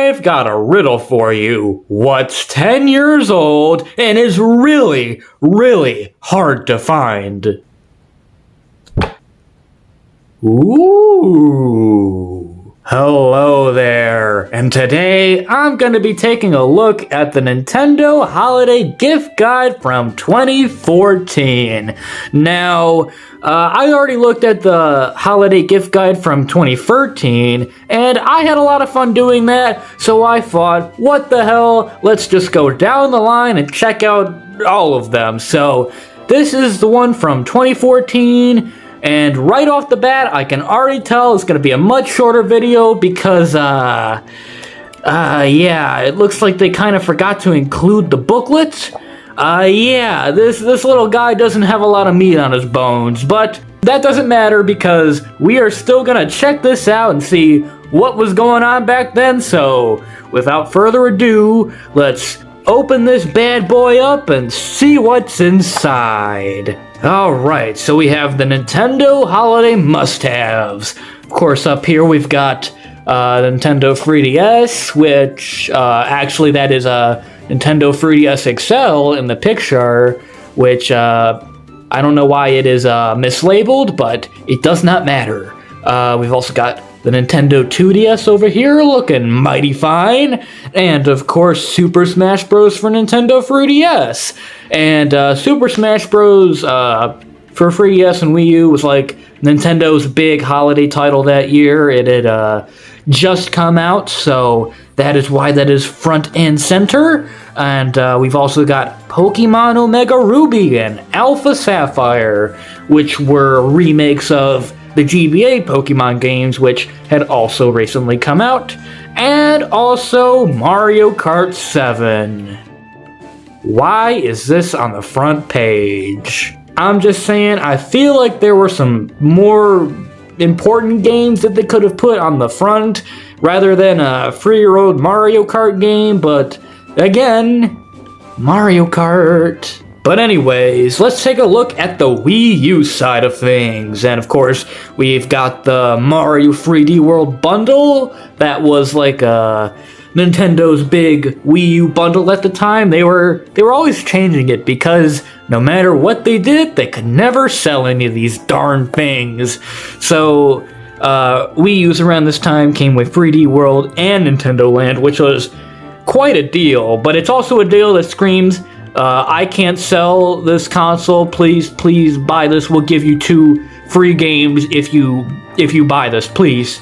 I've got a riddle for you. What's 10 years old and is really, really hard to find? Ooh. Hello there, and today I'm going to be taking a look at the Nintendo Holiday Gift Guide from 2014. Now, I already looked at the Holiday Gift Guide from 2013, and I had a lot of fun doing that, so I thought, what the hell, let's just go down the line and check out all of them. So, this is the one from 2014, and right off the bat, I can already tell it's going to be a much shorter video because, yeah, it looks like they kind of forgot to include the booklets. Yeah, this little guy doesn't have a lot of meat on his bones, but that doesn't matter because we are still going to check this out and see what was going on back then. So, without further ado, let's open this bad boy up and see what's inside. Alright, so we have the Nintendo Holiday Must-Haves. Of course, up here we've got the Nintendo 3DS, which actually that is a Nintendo 3DS XL in the picture, which I don't know why it is mislabeled, but it does not matter. We've also got the Nintendo 2DS over here, looking mighty fine. And, of course, Super Smash Bros. For Nintendo 3DS. And Super Smash Bros. For 3DS and Wii U was like Nintendo's big holiday title that year. It had just come out, so that is why that is front and center. And we've also got Pokemon Omega Ruby and Alpha Sapphire, which were remakes of the GBA Pokemon games, which had also recently come out, and also Mario Kart 7. Why is this on the front page? I'm just saying, I feel like there were some more important games that they could have put on the front, rather than a 3-year-old Mario Kart game, but again, Mario Kart. But anyways, let's take a look at the Wii U side of things. And of course, we've got the Mario 3D World bundle. That was like Nintendo's big Wii U bundle at the time. They were always changing it because no matter what they did, they could never sell any of these darn things. So Wii U's around this time came with 3D World and Nintendo Land, which was quite a deal. But it's also a deal that screams, I can't sell this console. Please buy this. We'll give you 2 free games if you buy this. Please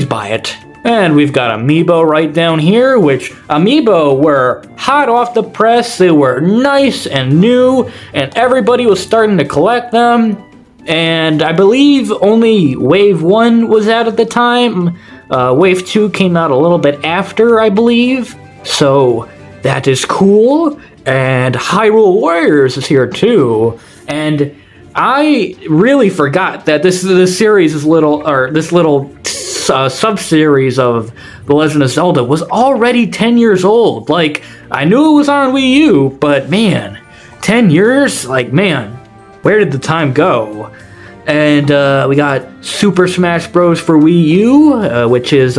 buy it. And we've got Amiibo right down here, which Amiibo were hot off the press. They were nice and new, and everybody was starting to collect them. And I believe only Wave 1 was out at the time. Wave 2 came out a little bit after, I believe. So that is cool, and Hyrule Warriors is here too. And I really forgot that this series is this little sub-series of The Legend of Zelda was already 10 years old. Like, I knew it was on Wii U, but man, 10 years? Like, man, where did the time go? And we got Super Smash Bros. For Wii U, which is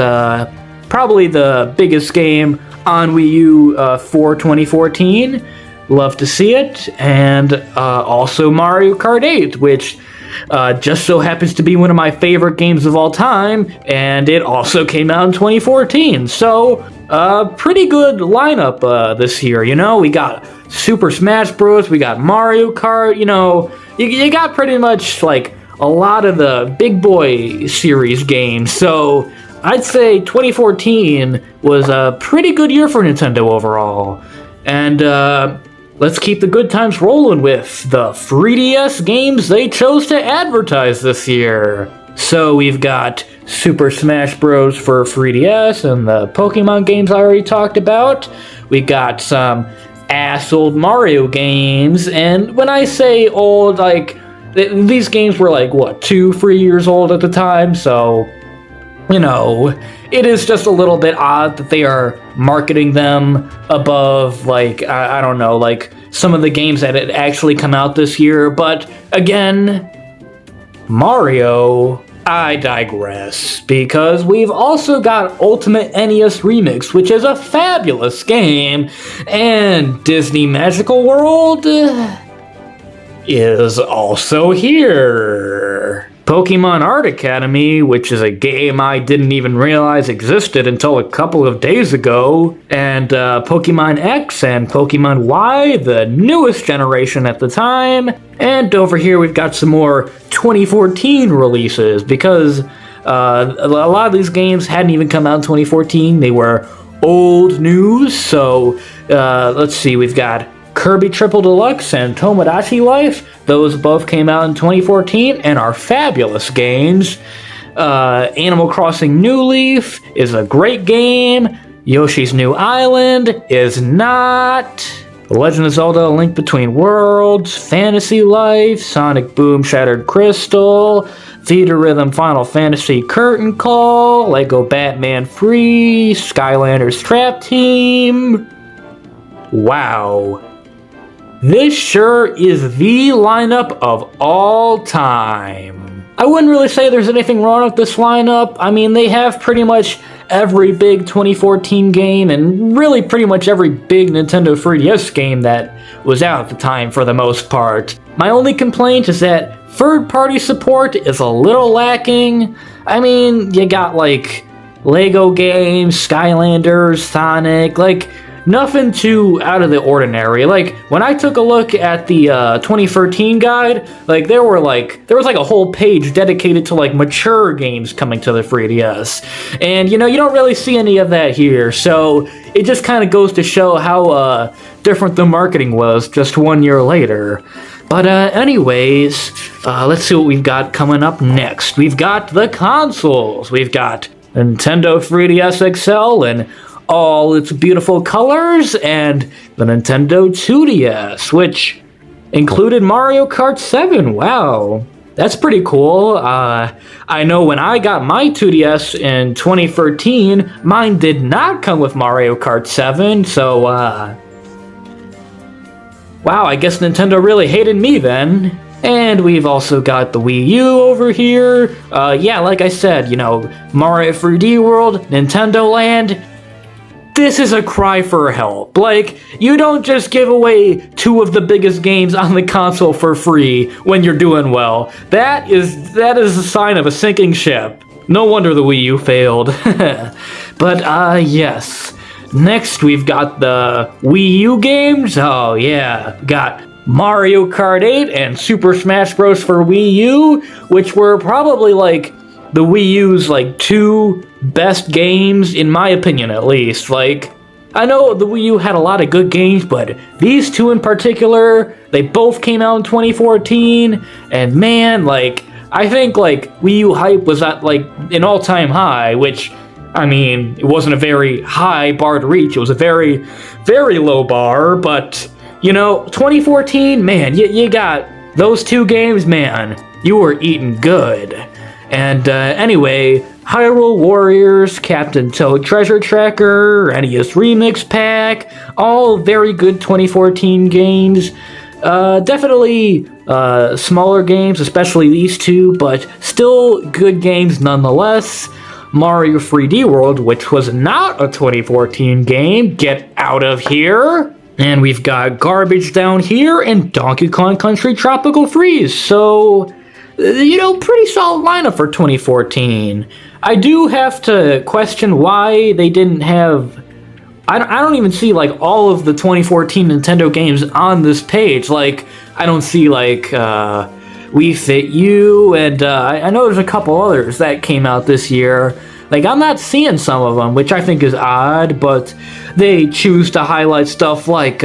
probably the biggest game on Wii U for 2014. Love to see it. And also Mario Kart 8, which just so happens to be one of my favorite games of all time, and it also came out in 2014. So, pretty good lineup this year, you know? We got Super Smash Bros., we got Mario Kart, you know, you got pretty much, like, a lot of the big boy series games. So, I'd say 2014 was a pretty good year for Nintendo overall. And let's keep the good times rolling with the 3DS games they chose to advertise this year. So we've got Super Smash Bros. For 3DS and the Pokemon games I already talked about. We got some old Mario games. And when I say old, like, these games were like, what, 2-3 years old at the time? So, you know, it is just a little bit odd that they are marketing them above, like, I don't know, like some of the games that had actually come out this year. But again, Mario I digress, because we've also got Ultimate NES Remix, which is a fabulous game, and Disney Magical World is also here. Pokemon Art Academy, which is a game I didn't even realize existed until a couple of days ago, and Pokemon X and Pokemon Y, the newest generation at the time. And over here we've got some more 2014 releases, because a lot of these games hadn't even come out in 2014. They were old news, so let's see, we've got Kirby Triple Deluxe and Tomodachi Life. Those both came out in 2014 and are fabulous games. Animal Crossing New Leaf is a great game. Yoshi's New Island is not. The Legend of Zelda: A Link Between Worlds, Fantasy Life, Sonic Boom Shattered Crystal, Theater Rhythm Final Fantasy Curtain Call, Lego Batman Free, Skylanders Trap Team. Wow. This sure is the lineup of all time. I wouldn't really say there's anything wrong with this lineup. I mean, they have pretty much every big 2014 game and really pretty much every big Nintendo 3DS game that was out at the time for the most part. My only complaint is that third-party support is a little lacking. I mean, you got like Lego games, Skylanders, Sonic, like nothing too out of the ordinary. Like, when I took a look at the 2013 guide, like, there was like a whole page dedicated to, like, mature games coming to the 3DS. And, you know, you don't really see any of that here, so it just kind of goes to show how different the marketing was just 1 year later. But anyways, let's see what we've got coming up next. We've got the consoles. We've got Nintendo 3DS XL and all its beautiful colors, and the Nintendo 2DS, which included Mario Kart 7. Wow, that's pretty cool. I know when I got my 2DS in 2013, mine did not come with Mario Kart 7, so, wow, I guess Nintendo really hated me then. And we've also got the Wii U over here. Yeah, like I said, you know, Mario 3D World, Nintendo Land. This is a cry for help. Like, you don't just give away two of the biggest games on the console for free when you're doing well. That is a sign of a sinking ship. No wonder the Wii U failed. But, yes. Next, we've got the Wii U games. Oh, yeah. Got Mario Kart 8 and Super Smash Bros. For Wii U, which were probably, like, the Wii U's, like, two best games, in my opinion at least. Like, I know the Wii U had a lot of good games, but these two in particular, they both came out in 2014, and man, like, I think, like, Wii U hype was at, like, an all-time high, which, I mean, it wasn't a very high bar to reach, it was a very, very low bar, but, you know, 2014, man, you got those two games, man, you were eating good. And anyway, Hyrule Warriors, Captain Toad Treasure Tracker, NES Remix Pack, all very good 2014 games. Definitely smaller games, especially these two, but still good games nonetheless. Mario 3D World, which was not a 2014 game, get out of here. And we've got garbage down here and Donkey Kong Country Tropical Freeze, so, you know, pretty solid lineup for 2014. I do have to question why they didn't have... I don't even see, like, all of the 2014 Nintendo games on this page. Like, I don't see, like, Wii Fit U, and I know there's a couple others that came out this year. Like, I'm not seeing some of them, which I think is odd, but they choose to highlight stuff like,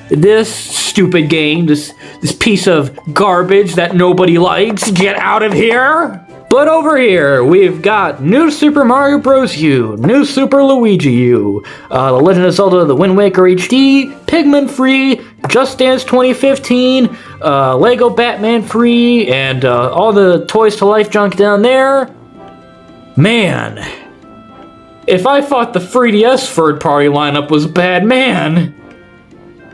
this stupid game, this piece of garbage that nobody likes. Get out of here! But over here, we've got New Super Mario Bros. U, New Super Luigi U, The Legend of Zelda The Wind Waker HD, Pigman Free, Just Dance 2015, Lego Batman Free, and all the Toys to Life junk down there. Man, if I thought the 3DS third-party lineup was bad, man,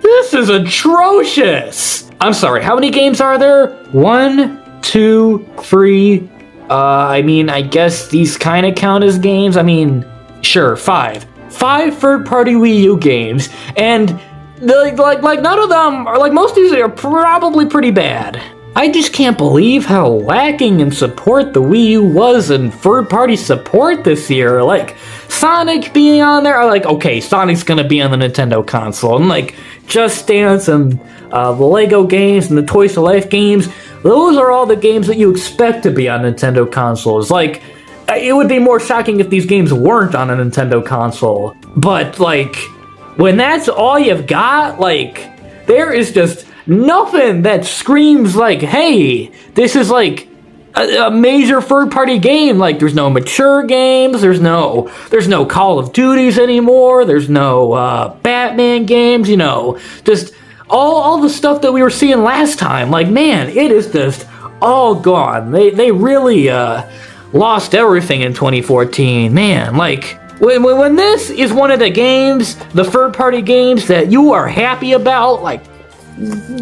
this is atrocious! I'm sorry, how many games are there? 1, 2, 3, I mean, I guess these kind of count as games. I mean, sure, 5 third-party Wii U games, and like none of them are, like, most of these are probably pretty bad. I just can't believe how lacking in support the Wii U was in third-party support this year. Like, Sonic being on there, like, okay, Sonic's gonna be on the Nintendo console, and like, Just Dance and the Lego games and the Toys to Life games, those are all the games that you expect to be on Nintendo consoles. Like, it would be more shocking if these games weren't on a Nintendo console. But, like, when that's all you've got, like, there is just nothing that screams, like, hey, this is, like, a major third-party game. Like, there's no mature games, there's no Call of Duties anymore, there's no Batman games, you know, just all the stuff that we were seeing last time. Like, man, it is just all gone. They really lost everything in 2014. Man, like, when this is one of the games, the third-party games that you are happy about, like,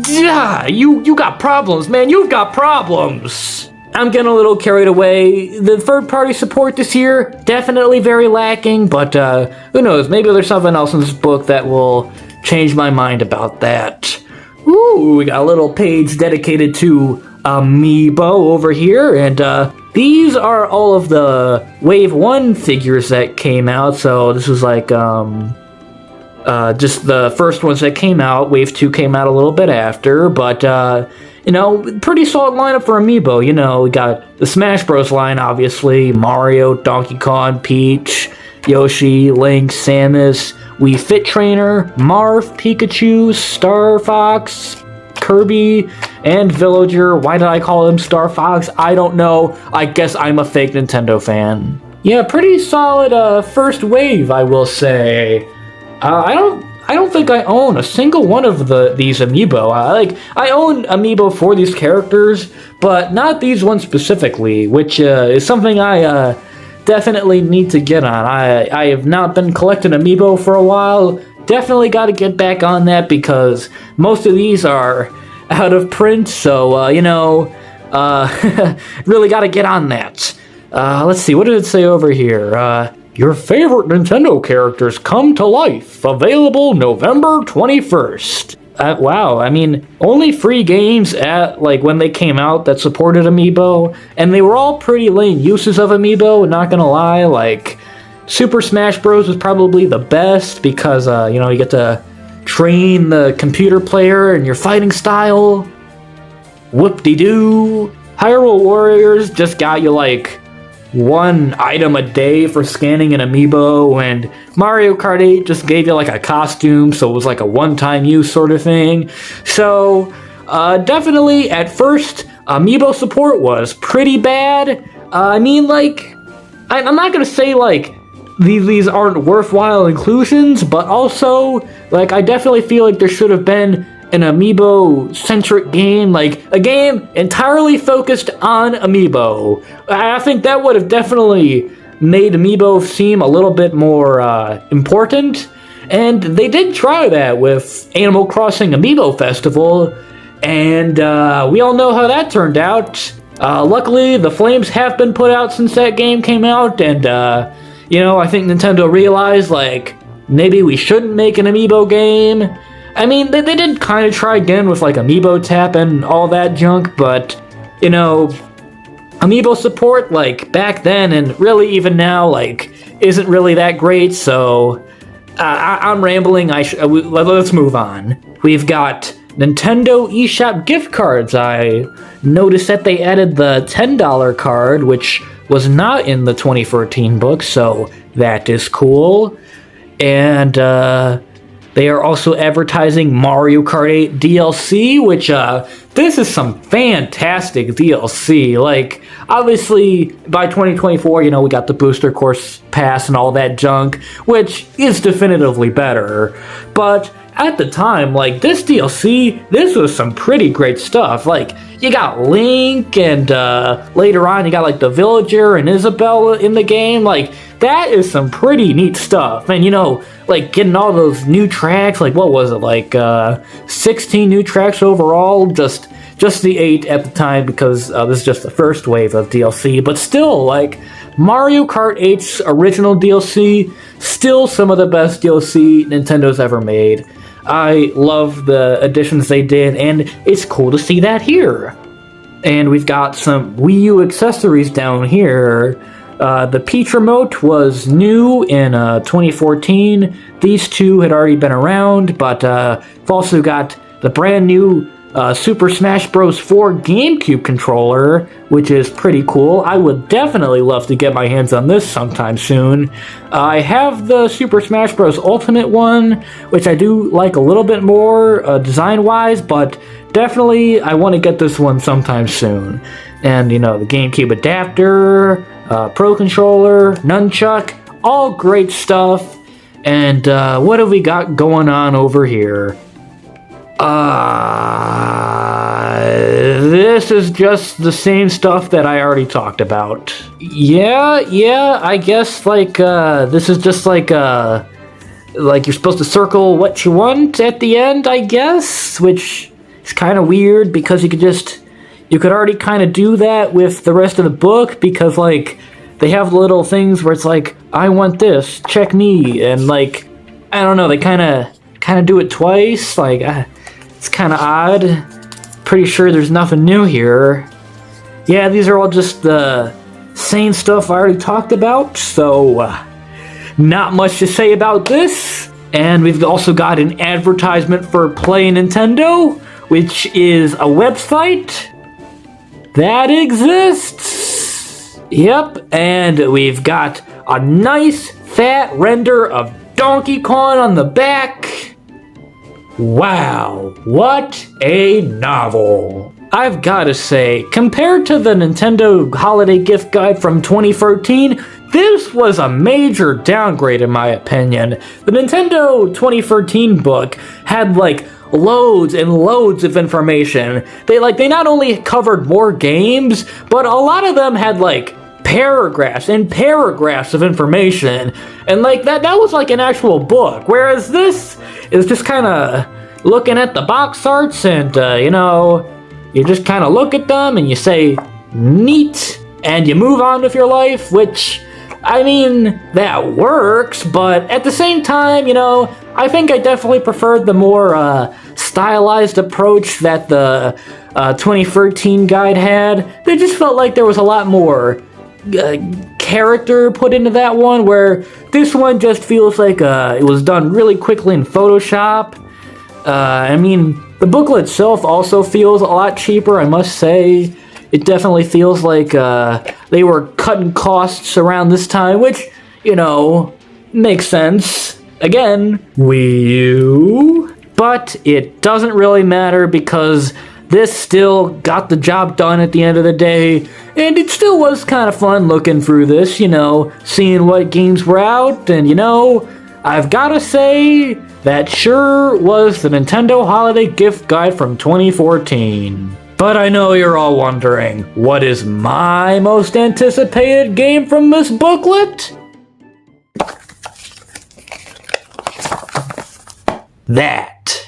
yeah, you got problems, man. You've got problems. I'm getting a little carried away. The third-party support this year, definitely very lacking, but who knows? Maybe there's something else in this book that will change my mind about that. Ooh, we got a little page dedicated to Amiibo over here, and these are all of the Wave 1 figures that came out. So this was like just the first ones that came out. Wave 2 came out a little bit after, but you know, pretty solid lineup for Amiibo. You know, we got the Smash Bros. Line, obviously. Mario, Donkey Kong, Peach, Yoshi, Link, Samus, Wii Fit Trainer, Marth, Pikachu, Star Fox, Kirby, and Villager. Why did I call him Star Fox? I don't know. I guess I'm a fake Nintendo fan. Yeah, pretty solid first wave, I will say. I don't think I own a single one of these Amiibo. I own Amiibo for these characters, but not these ones specifically, which is something I definitely need to get on. I have not been collecting Amiibo for a while. Definitely got to get back on that because most of these are out of print, so you know, really got to get on that. Let's see, what did it say over here? Your favorite Nintendo characters come to life. Available November 21st. Wow, I mean, only 3 games at, like, when they came out that supported Amiibo, and they were all pretty lame uses of Amiibo, not gonna lie. Like, Super Smash Bros. Was probably the best because, you know, you get to train the computer player in your fighting style. Whoop-de-doo. Hyrule Warriors just got you, like, 1 item a day for scanning an Amiibo, and Mario Kart 8 just gave you like a costume, so it was like a one-time use sort of thing. So definitely at first Amiibo support was pretty bad. I mean, like, I'm not gonna say like these aren't worthwhile inclusions, but also, like, I definitely feel like there should have been an Amiibo-centric game, like a game entirely focused on Amiibo. I think that would have definitely made Amiibo seem a little bit more important, and they did try that with Animal Crossing Amiibo Festival, and we all know how that turned out. Luckily, the flames have been put out since that game came out, and you know, I think Nintendo realized, like, maybe we shouldn't make an Amiibo game. I mean, they did kind of try again with, like, Amiibo Tap and all that junk, but, you know, Amiibo support, like, back then and really even now, like, isn't really that great, so I'm rambling. Let's move on. We've got Nintendo eShop gift cards. I noticed that they added the $10 card, which was not in the 2014 book, so that is cool. And, they are also advertising Mario Kart 8 DLC, which, this is some fantastic DLC. Like, obviously, by 2024, you know, we got the Booster Course Pass and all that junk, which is definitively better. But at the time, like, this DLC, this was some pretty great stuff. Like, you got Link, and later on, you got, like, the Villager and Isabelle in the game. Like, that is some pretty neat stuff. And, you know, like, getting all those new tracks, like, what was it, like, 16 new tracks overall, just just the 8 at the time because this is just the first wave of DLC. But still, like, Mario Kart 8's original DLC, still some of the best DLC Nintendo's ever made. I love the additions they did, and it's cool to see that here. And we've got some Wii U accessories down here. The Peach remote was new in 2014. These two had already been around, but we've also got the brand new Super Smash Bros. 4 GameCube controller, which is pretty cool. I would definitely love to get my hands on this sometime soon. I have the Super Smash Bros. Ultimate one, which I do like a little bit more design-wise, but definitely I want to get this one sometime soon. And, you know, the GameCube adapter, Pro Controller, Nunchuck, all great stuff. And what have we got going on over here? This is just the same stuff that I already talked about. Yeah, I guess, like, this is just like you're supposed to circle what you want at the end, I guess, which is kind of weird because you could already kind of do that with the rest of the book because, like, they have little things where it's like, I want this, check me, and, like, I don't know, they kind of do it twice, like, it's kind of odd. Pretty sure there's nothing new here. Yeah, these are all just the same stuff I already talked about, so not much to say about this. And we've also got an advertisement for Play Nintendo, which is a website that exists. Yep, and we've got a nice fat render of Donkey Kong on the back. Wow, what a novel. I've gotta say, compared to the Nintendo Holiday Gift Guide from 2013, this was a major downgrade in my opinion. The Nintendo 2013 book had, like, loads and loads of information. They not only covered more games, but a lot of them had, like, paragraphs and paragraphs of information, and, like, that was like an actual book, whereas this is just kind of looking at the box arts and you know, you just kind of look at them and you say neat and you move on with your life, which, I mean, that works, but at the same time, you know, I think I definitely preferred the more stylized approach that the 2013 guide had. They just felt like there was a lot more character put into that one, where this one just feels like it was done really quickly in Photoshop. I mean, the booklet itself also feels a lot cheaper, I must say. It definitely feels like they were cutting costs around this time, which, you know, makes sense. Again, Wii U. But it doesn't really matter because this still got the job done at the end of the day, and it still was kind of fun looking through this, you know, seeing what games were out, and, you know, I've gotta say, that sure was the Nintendo Holiday Gift Guide from 2014. But I know you're all wondering, what is my most anticipated game from this booklet? That